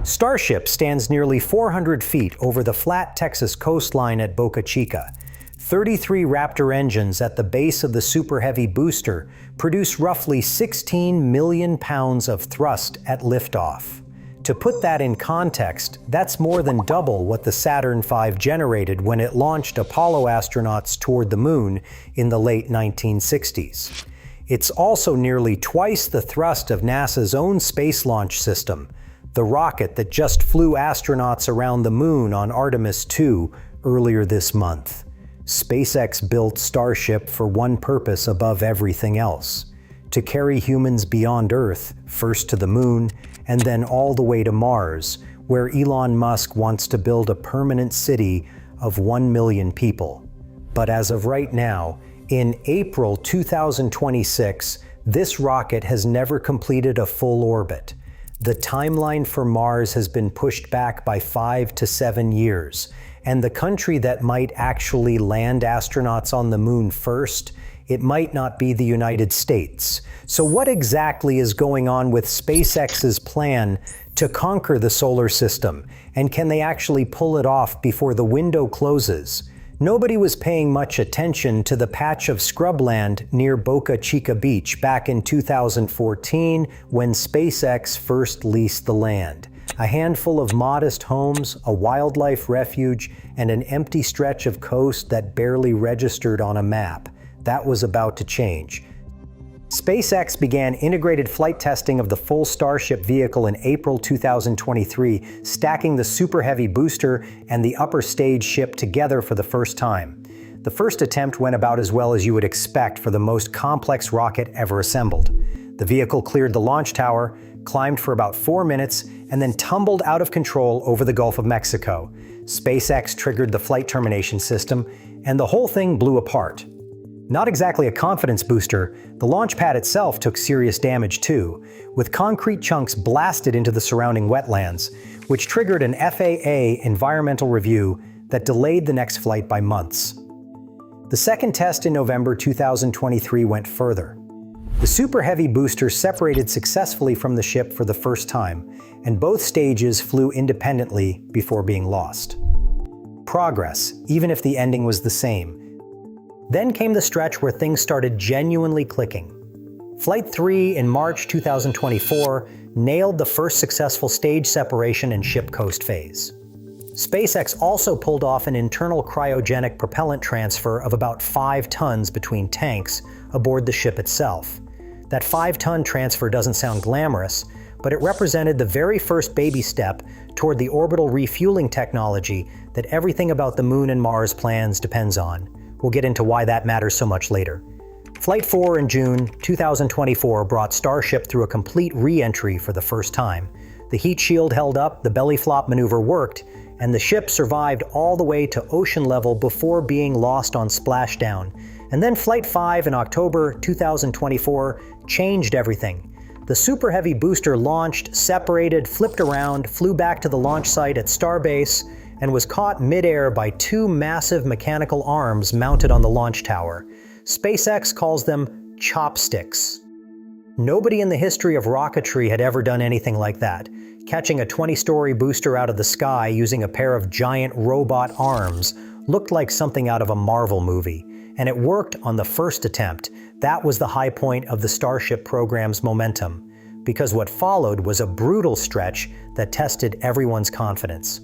Starship stands nearly 400 feet over the flat Texas coastline at Boca Chica. 33 Raptor engines at the base of the Super Heavy booster produce roughly 16 million pounds of thrust at liftoff. To put that in context, that's more than double what the Saturn V generated when it launched Apollo astronauts toward the moon in the late 1960s. It's also nearly twice the thrust of NASA's own space launch system, the rocket that just flew astronauts around the moon on Artemis 2 earlier this month. SpaceX built Starship for one purpose above everything else: to carry humans beyond Earth, first to the moon, and then all the way to Mars, where Elon Musk wants to build a permanent city of 1 million people. But as of right now, in April 2026, this rocket has never completed a full orbit. The timeline for Mars has been pushed back by 5 to 7 years, and the country that might actually land astronauts on the moon first, it might not be the United States. So what exactly is going on with SpaceX's plan to conquer the solar system? And can they actually pull it off before the window closes? Nobody was paying much attention to the patch of scrubland near Boca Chica Beach back in 2014 when SpaceX first leased the land. A handful of modest homes, a wildlife refuge, and an empty stretch of coast that barely registered on a map. That was about to change. SpaceX began integrated flight testing of the full Starship vehicle in April 2023, stacking the Super Heavy booster and the upper stage ship together for the first time. The first attempt went about as well as you would expect for the most complex rocket ever assembled. The vehicle cleared the launch tower, climbed for about 4 minutes, and then tumbled out of control over the Gulf of Mexico. SpaceX triggered the flight termination system, and the whole thing blew apart. Not exactly a confidence booster, the launch pad itself took serious damage too, with concrete chunks blasted into the surrounding wetlands, which triggered an FAA environmental review that delayed the next flight by months. The second test in November 2023 went further. The Super Heavy booster separated successfully from the ship for the first time, and both stages flew independently before being lost. Progress, even if the ending was the same. Then came the stretch where things started genuinely clicking. Flight 3 in March 2024 nailed the first successful stage separation and ship coast phase. SpaceX also pulled off an internal cryogenic propellant transfer of about 5 tons between tanks aboard the ship itself. That 5-ton transfer doesn't sound glamorous, but it represented the very first baby step toward the orbital refueling technology that everything about the Moon and Mars plans depends on. We'll get into why that matters so much later. Flight 4 in June 2024 brought Starship through a complete re-entry for the first time. The heat shield held up, the belly flop maneuver worked, and the ship survived all the way to ocean level before being lost on splashdown. And then Flight 5 in October 2024 changed everything. The Super Heavy booster launched, separated, flipped around, flew back to the launch site at Starbase, and was caught mid-air by 2 massive mechanical arms mounted on the launch tower. SpaceX calls them chopsticks. Nobody in the history of rocketry had ever done anything like that. Catching a 20-story booster out of the sky using a pair of giant robot arms looked like something out of a Marvel movie, and it worked on the first attempt. That was the high point of the Starship program's momentum, because what followed was a brutal stretch that tested everyone's confidence.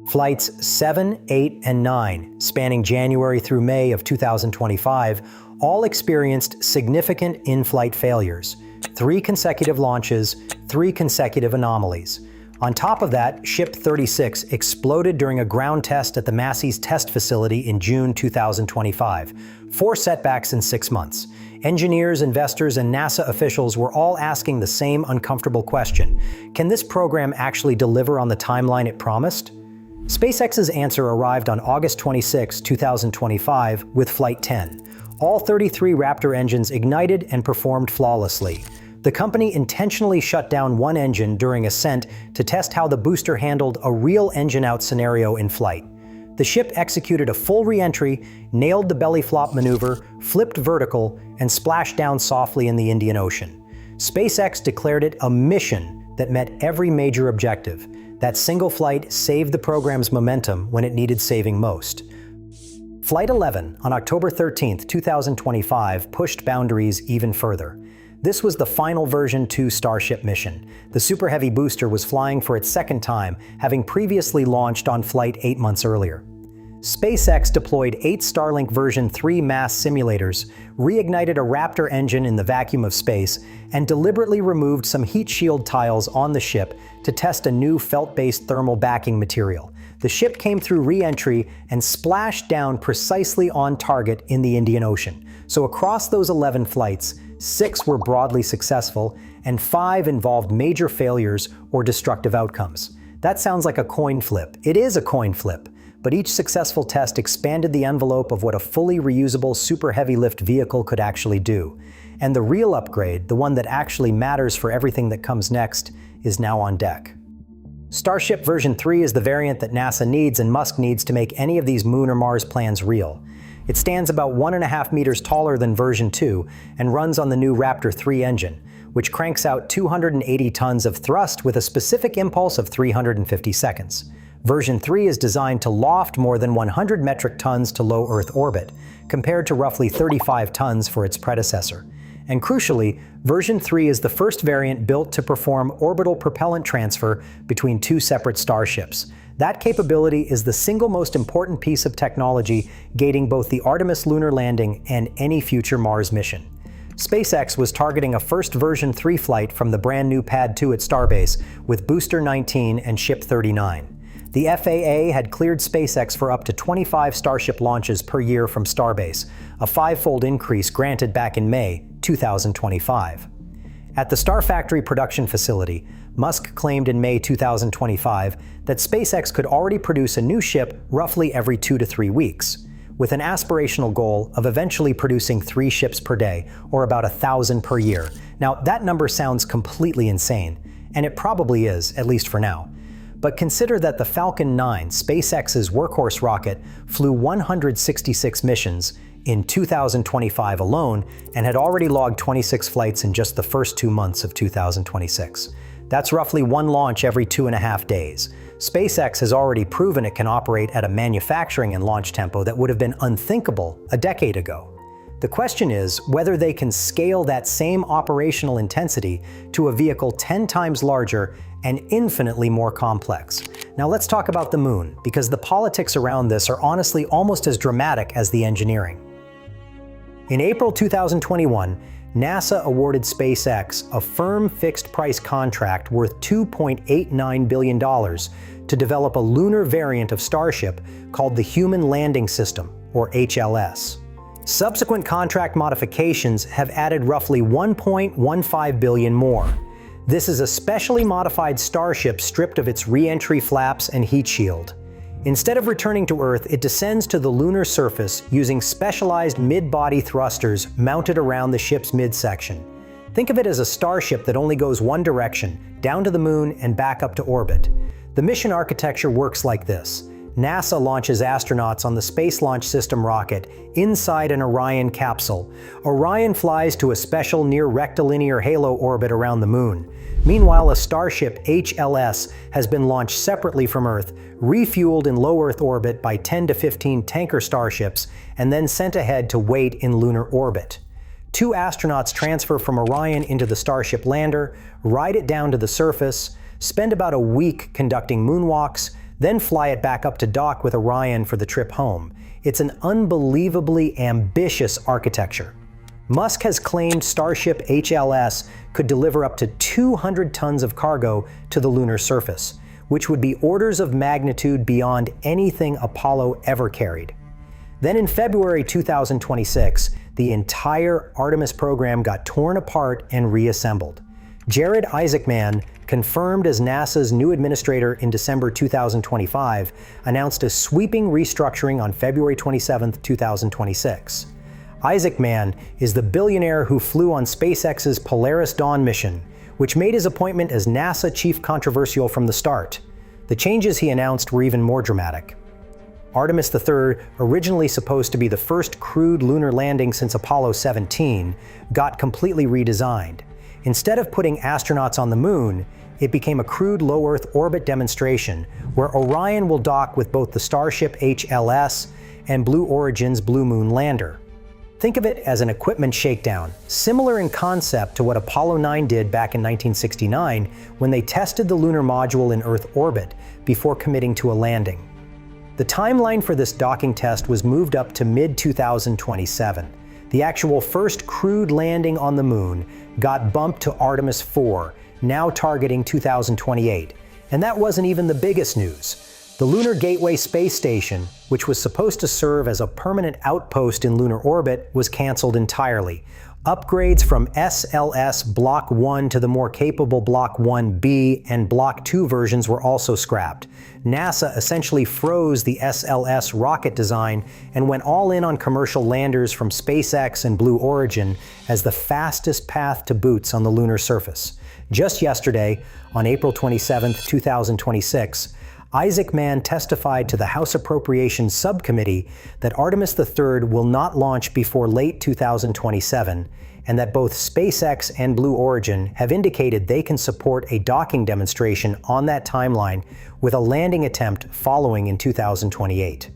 Flights 7, 8, and 9, spanning January through May of 2025, all experienced significant in-flight failures. 3 consecutive launches, 3 consecutive anomalies. On top of that, Ship 36 exploded during a ground test at the Massey's test facility in June 2025. 4 setbacks in 6 months. Engineers, investors, and NASA officials were all asking the same uncomfortable question: can this program actually deliver on the timeline it promised? SpaceX's answer arrived on August 26, 2025, with Flight 10. All 33 Raptor engines ignited and performed flawlessly. The company intentionally shut down one engine during ascent to test how the booster handled a real engine-out scenario in flight. The ship executed a full re-entry, nailed the belly flop maneuver, flipped vertical, and splashed down softly in the Indian Ocean. SpaceX declared it a mission that met every major objective. That single flight saved the program's momentum when it needed saving most. Flight 11 on October 13, 2025 pushed boundaries even further. This was the final version 2 Starship mission. The Super Heavy booster was flying for its second time, having previously launched on flight 8 months earlier. SpaceX deployed 8 Starlink version 3 mass simulators, reignited a Raptor engine in the vacuum of space, and deliberately removed some heat shield tiles on the ship to test a new felt-based thermal backing material. The ship came through re-entry and splashed down precisely on target in the Indian Ocean. So across those 11 flights, 6 were broadly successful, and 5 involved major failures or destructive outcomes. That sounds like a coin flip. It is a coin flip. But each successful test expanded the envelope of what a fully reusable super heavy lift vehicle could actually do. And the real upgrade, the one that actually matters for everything that comes next, is now on deck. Starship version 3 is the variant that NASA needs and Musk needs to make any of these Moon or Mars plans real. It stands about 1.5 meters taller than version 2 and runs on the new Raptor 3 engine, which cranks out 280 tons of thrust with a specific impulse of 350 seconds. Version 3 is designed to loft more than 100 metric tons to low Earth orbit, compared to roughly 35 tons for its predecessor. And crucially, version 3 is the first variant built to perform orbital propellant transfer between 2 separate starships. That capability is the single most important piece of technology gating both the Artemis lunar landing and any future Mars mission. SpaceX was targeting a first version 3 flight from the brand new Pad 2 at Starbase with Booster 19 and Ship 39. The FAA had cleared SpaceX for up to 25 Starship launches per year from Starbase, a 5-fold increase granted back in May 2025. At the Star Factory production facility, Musk claimed in May 2025 that SpaceX could already produce a new ship roughly every 2 to 3 weeks, with an aspirational goal of eventually producing 3 ships per day, or about 1,000 per year. Now, that number sounds completely insane, and it probably is, at least for now. But consider that the Falcon 9, SpaceX's workhorse rocket, flew 166 missions in 2025 alone and had already logged 26 flights in just the first 2 months of 2026. That's roughly 1 launch every 2.5 days. SpaceX has already proven it can operate at a manufacturing and launch tempo that would have been unthinkable a decade ago. The question is whether they can scale that same operational intensity to a vehicle 10 times larger and infinitely more complex. Now let's talk about the Moon, because the politics around this are honestly almost as dramatic as the engineering. In April 2021, NASA awarded SpaceX a firm fixed-price contract worth $2.89 billion to develop a lunar variant of Starship called the Human Landing System, or HLS. Subsequent contract modifications have added roughly $1.15 billion more. This is a specially modified Starship stripped of its re-entry flaps and heat shield. Instead of returning to Earth, it descends to the lunar surface using specialized mid-body thrusters mounted around the ship's midsection. Think of it as a Starship that only goes one direction, down to the Moon and back up to orbit. The mission architecture works like this. NASA launches astronauts on the Space Launch System rocket inside an Orion capsule. Orion flies to a special near-rectilinear halo orbit around the Moon. Meanwhile, a Starship HLS has been launched separately from Earth, refueled in low Earth orbit by 10 to 15 tanker starships, and then sent ahead to wait in lunar orbit. 2 astronauts transfer from Orion into the Starship lander, ride it down to the surface, spend about a week conducting moonwalks, then fly it back up to dock with Orion for the trip home. It's an unbelievably ambitious architecture. Musk has claimed Starship HLS could deliver up to 200 tons of cargo to the lunar surface, which would be orders of magnitude beyond anything Apollo ever carried. Then in February 2026, the entire Artemis program got torn apart and reassembled. Jared Isaacman, confirmed as NASA's new administrator in December 2025, announced a sweeping restructuring on February 27, 2026. Isaacman is the billionaire who flew on SpaceX's Polaris Dawn mission, which made his appointment as NASA chief controversial from the start. The changes he announced were even more dramatic. Artemis III, originally supposed to be the first crewed lunar landing since Apollo 17, got completely redesigned. Instead of putting astronauts on the Moon, it became a crewed low Earth orbit demonstration where Orion will dock with both the Starship HLS and Blue Origin's Blue Moon lander. Think of it as an equipment shakedown, similar in concept to what Apollo 9 did back in 1969 when they tested the lunar module in Earth orbit before committing to a landing. The timeline for this docking test was moved up to mid-2027. The actual first crewed landing on the moon got bumped to Artemis 4, now targeting 2028. And that wasn't even the biggest news. The Lunar Gateway space station, which was supposed to serve as a permanent outpost in lunar orbit, was canceled entirely. Upgrades from SLS Block 1 to the more capable Block 1B and Block 2 versions were also scrapped. NASA essentially froze the SLS rocket design and went all in on commercial landers from SpaceX and Blue Origin as the fastest path to boots on the lunar surface. Just yesterday, on April 27, 2026, Isaac Mann testified to the House Appropriations Subcommittee that Artemis III will not launch before late 2027, and that both SpaceX and Blue Origin have indicated they can support a docking demonstration on that timeline with a landing attempt following in 2028.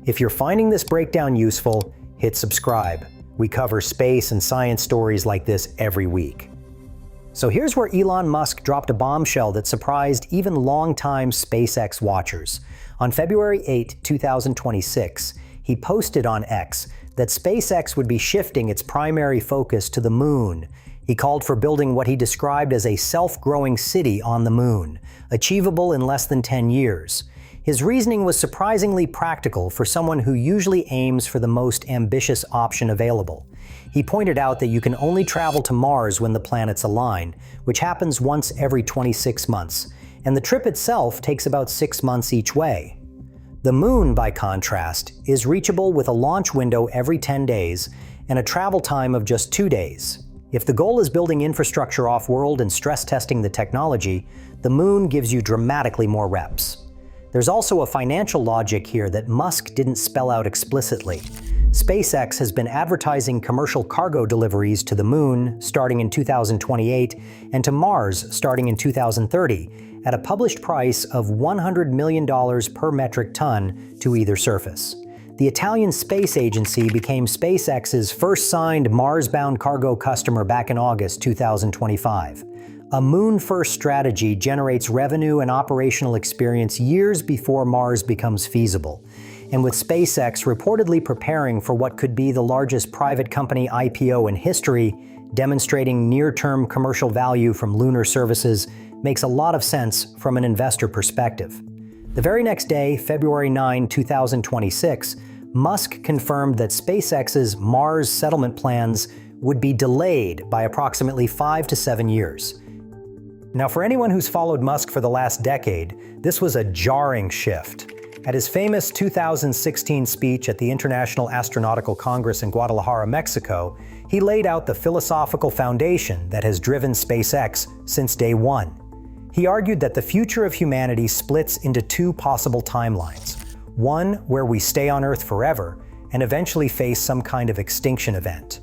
If you're finding this breakdown useful, hit subscribe. We cover space and science stories like this every week. So here's where Elon Musk dropped a bombshell that surprised even longtime SpaceX watchers. On February 8, 2026, he posted on X that SpaceX would be shifting its primary focus to the moon. He called for building what he described as a self-growing city on the moon, achievable in less than 10 years. His reasoning was surprisingly practical for someone who usually aims for the most ambitious option available. He pointed out that you can only travel to Mars when the planets align, which happens once every 26 months, and the trip itself takes about 6 months each way. The moon, by contrast, is reachable with a launch window every 10 days and a travel time of just 2 days. If the goal is building infrastructure off-world and stress testing the technology, the moon gives you dramatically more reps. There's also a financial logic here that Musk didn't spell out explicitly. SpaceX has been advertising commercial cargo deliveries to the moon starting in 2028 and to Mars starting in 2030 at a published price of $100 million per metric ton to either surface. The Italian space agency became SpaceX's first signed Mars-bound cargo customer back in August 2025. A moon-first strategy generates revenue and operational experience years before Mars becomes feasible. And with SpaceX reportedly preparing for what could be the largest private company IPO in history, demonstrating near-term commercial value from lunar services makes a lot of sense from an investor perspective. The very next day, February 9, 2026, Musk confirmed that SpaceX's Mars settlement plans would be delayed by approximately 5 to 7 years. Now, for anyone who's followed Musk for the last decade, this was a jarring shift. At his famous 2016 speech at the International Astronautical Congress in Guadalajara, Mexico, he laid out the philosophical foundation that has driven SpaceX since day one. He argued that the future of humanity splits into two possible timelines. One where we stay on Earth forever and eventually face some kind of extinction event.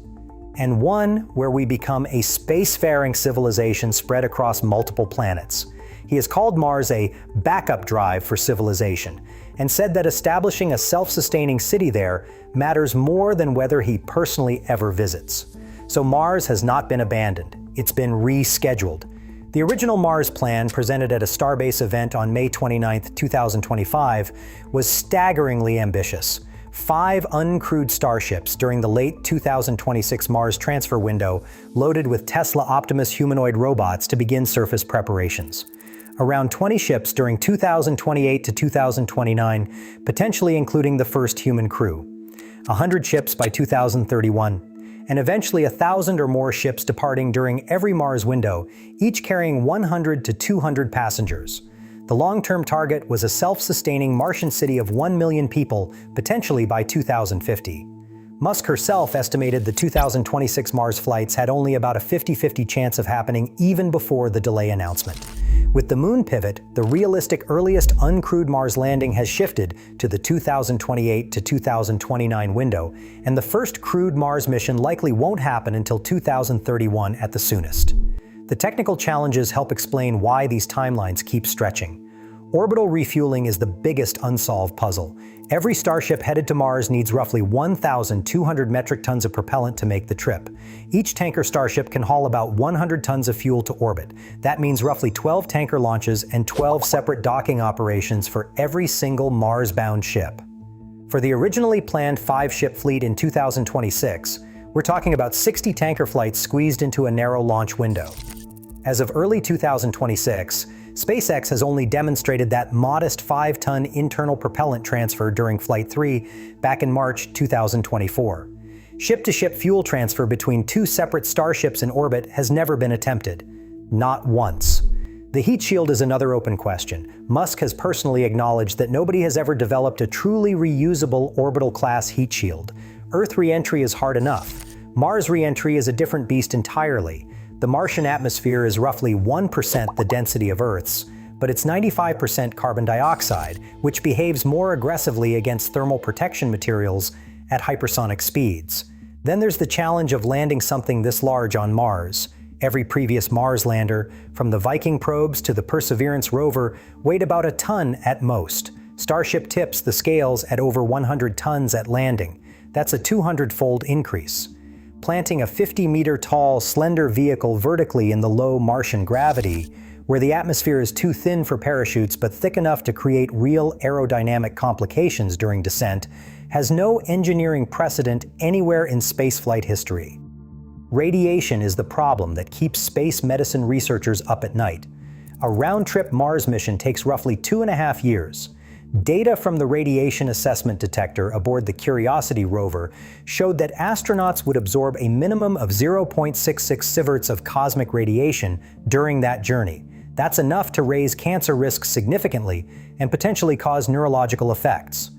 And one where we become a spacefaring civilization spread across multiple planets. He has called Mars a backup drive for civilization and said that establishing a self-sustaining city there matters more than whether he personally ever visits. So Mars has not been abandoned. It's been rescheduled. The original Mars plan, presented at a Starbase event on May 29, 2025, was staggeringly ambitious. 5 uncrewed Starships during the late 2026 Mars transfer window, loaded with Tesla Optimus humanoid robots to begin surface preparations. Around 20 ships during 2028 to 2029, potentially including the first human crew. 100 ships by 2031, and eventually 1,000 or more ships departing during every Mars window, each carrying 100 to 200 passengers. The long-term target was a self-sustaining Martian city of 1 million people, potentially by 2050. Musk herself estimated the 2026 Mars flights had only about a 50-50 chance of happening even before the delay announcement. With the moon pivot, the realistic earliest uncrewed Mars landing has shifted to the 2028 to 2029 window, and the first crewed Mars mission likely won't happen until 2031 at the soonest. The technical challenges help explain why these timelines keep stretching. Orbital refueling is the biggest unsolved puzzle. Every Starship headed to Mars needs roughly 1,200 metric tons of propellant to make the trip. Each tanker Starship can haul about 100 tons of fuel to orbit. That means roughly 12 tanker launches and 12 separate docking operations for every single Mars-bound ship. For the originally planned 5-ship fleet in 2026, we're talking about 60 tanker flights squeezed into a narrow launch window. As of early 2026, SpaceX has only demonstrated that modest 5-ton internal propellant transfer during Flight 3 back in March 2024. Ship-to-ship fuel transfer between two separate Starships in orbit has never been attempted. Not once. The heat shield is another open question. Musk has personally acknowledged that nobody has ever developed a truly reusable orbital-class heat shield. Earth re-entry is hard enough. Mars re-entry is a different beast entirely. The Martian atmosphere is roughly 1% the density of Earth's, but it's 95% carbon dioxide, which behaves more aggressively against thermal protection materials at hypersonic speeds. Then there's the challenge of landing something this large on Mars. Every previous Mars lander, from the Viking probes to the Perseverance rover, weighed about a ton at most. Starship tips the scales at over 100 tons at landing. That's a 200-fold increase. Planting a 50-meter-tall, slender vehicle vertically in the low Martian gravity, where the atmosphere is too thin for parachutes but thick enough to create real aerodynamic complications during descent, has no engineering precedent anywhere in spaceflight history. Radiation is the problem that keeps space medicine researchers up at night. A round-trip Mars mission takes roughly 2.5 years. Data from the radiation assessment detector aboard the Curiosity rover showed that astronauts would absorb a minimum of 0.66 sieverts of cosmic radiation during that journey. That's enough to raise cancer risks significantly and potentially cause neurological effects.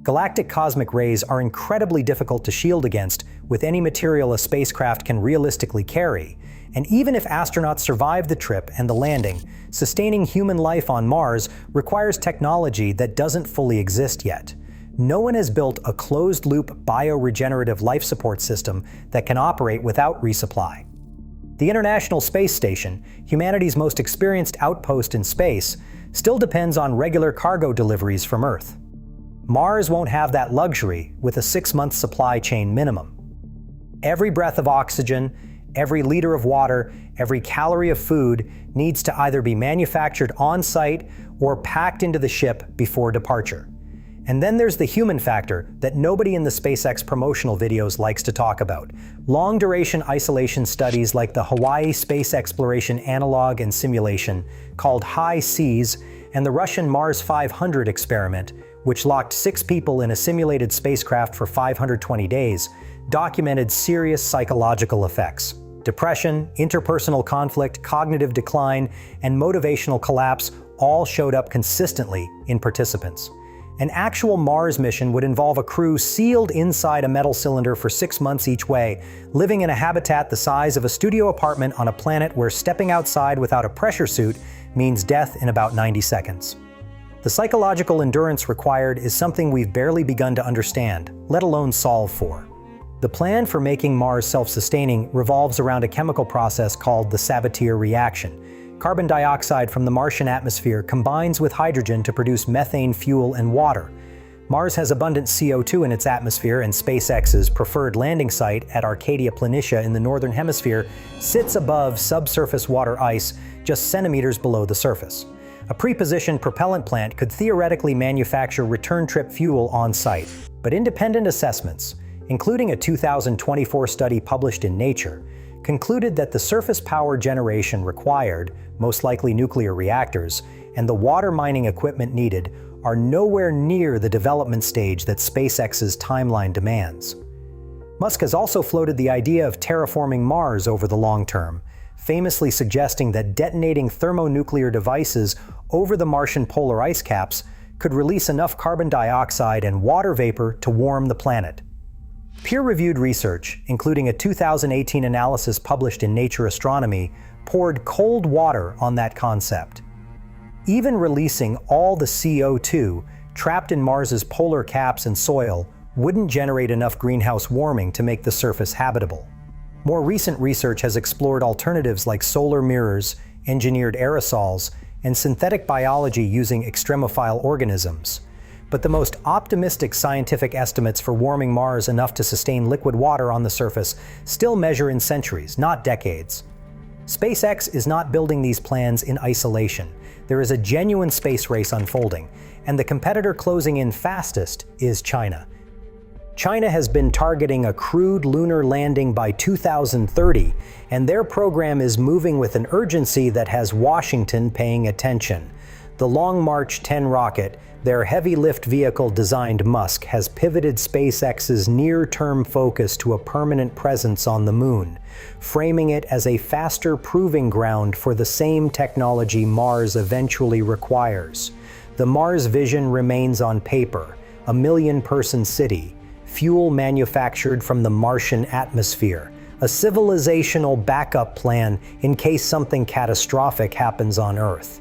Galactic cosmic rays are incredibly difficult to shield against with any material a spacecraft can realistically carry. And even if astronauts survive the trip and the landing, sustaining human life on Mars requires technology that doesn't fully exist yet. No one has built a closed-loop bioregenerative life support system that can operate without resupply. The International Space Station, humanity's most experienced outpost in space, still depends on regular cargo deliveries from Earth. Mars won't have that luxury with a 6-month supply chain minimum. Every breath of oxygen, every liter of water, every calorie of food needs to either be manufactured on-site or packed into the ship before departure. And then there's the human factor that nobody in the SpaceX promotional videos likes to talk about. Long-duration isolation studies like the Hawaii Space Exploration Analog and Simulation, called HI-SEAS, and the Russian Mars 500 experiment, which locked 6 people in a simulated spacecraft for 520 days, documented serious psychological effects. Depression, interpersonal conflict, cognitive decline, and motivational collapse all showed up consistently in participants. An actual Mars mission would involve a crew sealed inside a metal cylinder for 6 months each way, living in a habitat the size of a studio apartment on a planet where stepping outside without a pressure suit means death in about 90 seconds. The psychological endurance required is something we've barely begun to understand, let alone solve for. The plan for making Mars self-sustaining revolves around a chemical process called the Sabatier reaction. Carbon dioxide from the Martian atmosphere combines with hydrogen to produce methane fuel and water. Mars has abundant CO2 in its atmosphere, and SpaceX's preferred landing site at Arcadia Planitia in the northern hemisphere sits above subsurface water ice just centimeters below the surface. A pre-positioned propellant plant could theoretically manufacture return-trip fuel on-site, but independent assessments, including a 2024 study published in Nature, concluded that the surface power generation required, most likely nuclear reactors, and the water mining equipment needed are nowhere near the development stage that SpaceX's timeline demands. Musk has also floated the idea of terraforming Mars over the long term, famously suggesting that detonating thermonuclear devices over the Martian polar ice caps could release enough carbon dioxide and water vapor to warm the planet. Peer-reviewed research, including a 2018 analysis published in Nature Astronomy, poured cold water on that concept. Even releasing all the CO2 trapped in Mars's polar caps and soil wouldn't generate enough greenhouse warming to make the surface habitable. More recent research has explored alternatives like solar mirrors, engineered aerosols, and synthetic biology using extremophile organisms. But the most optimistic scientific estimates for warming Mars enough to sustain liquid water on the surface still measure in centuries, not decades. SpaceX is not building these plans in isolation. There is a genuine space race unfolding, and the competitor closing in fastest is China. China has been targeting a crewed lunar landing by 2030, and their program is moving with an urgency that has Washington paying attention. The Long March 10 rocket, their heavy-lift vehicle designed Musk, has pivoted SpaceX's near-term focus to a permanent presence on the moon, framing it as a faster proving ground for the same technology Mars eventually requires. The Mars vision remains on paper, a million-person city, fuel manufactured from the Martian atmosphere, a civilizational backup plan in case something catastrophic happens on Earth.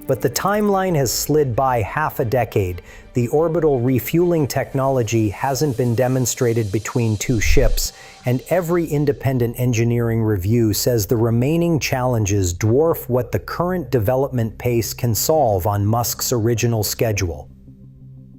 But the timeline has slid by half a decade. The orbital refueling technology hasn't been demonstrated between two ships, and every independent engineering review says the remaining challenges dwarf what the current development pace can solve on Musk's original schedule.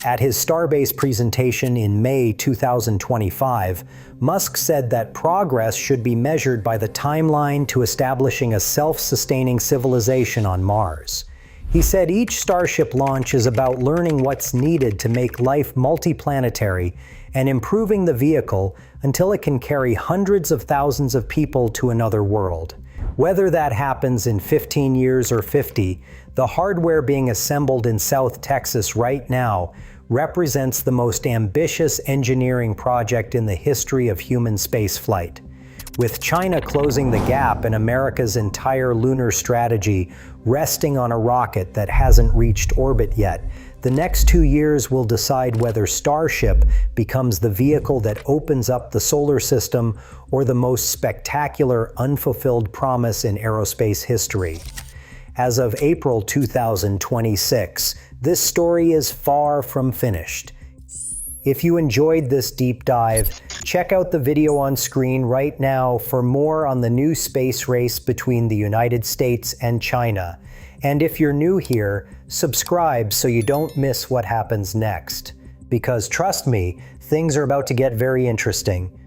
At his Starbase presentation in May 2025, Musk said that progress should be measured by the timeline to establishing a self-sustaining civilization on Mars. He said each Starship launch is about learning what's needed to make life multiplanetary and improving the vehicle until it can carry hundreds of thousands of people to another world. Whether that happens in 15 years or 50, the hardware being assembled in South Texas right now represents the most ambitious engineering project in the history of human spaceflight. With China closing the gap and America's entire lunar strategy resting on a rocket that hasn't reached orbit yet, the next 2 years will decide whether Starship becomes the vehicle that opens up the solar system or the most spectacular unfulfilled promise in aerospace history. As of April 2026, this story is far from finished. If you enjoyed this deep dive, check out the video on screen right now for more on the new space race between the United States and China. And if you're new here, subscribe so you don't miss what happens next. Because trust me, things are about to get very interesting.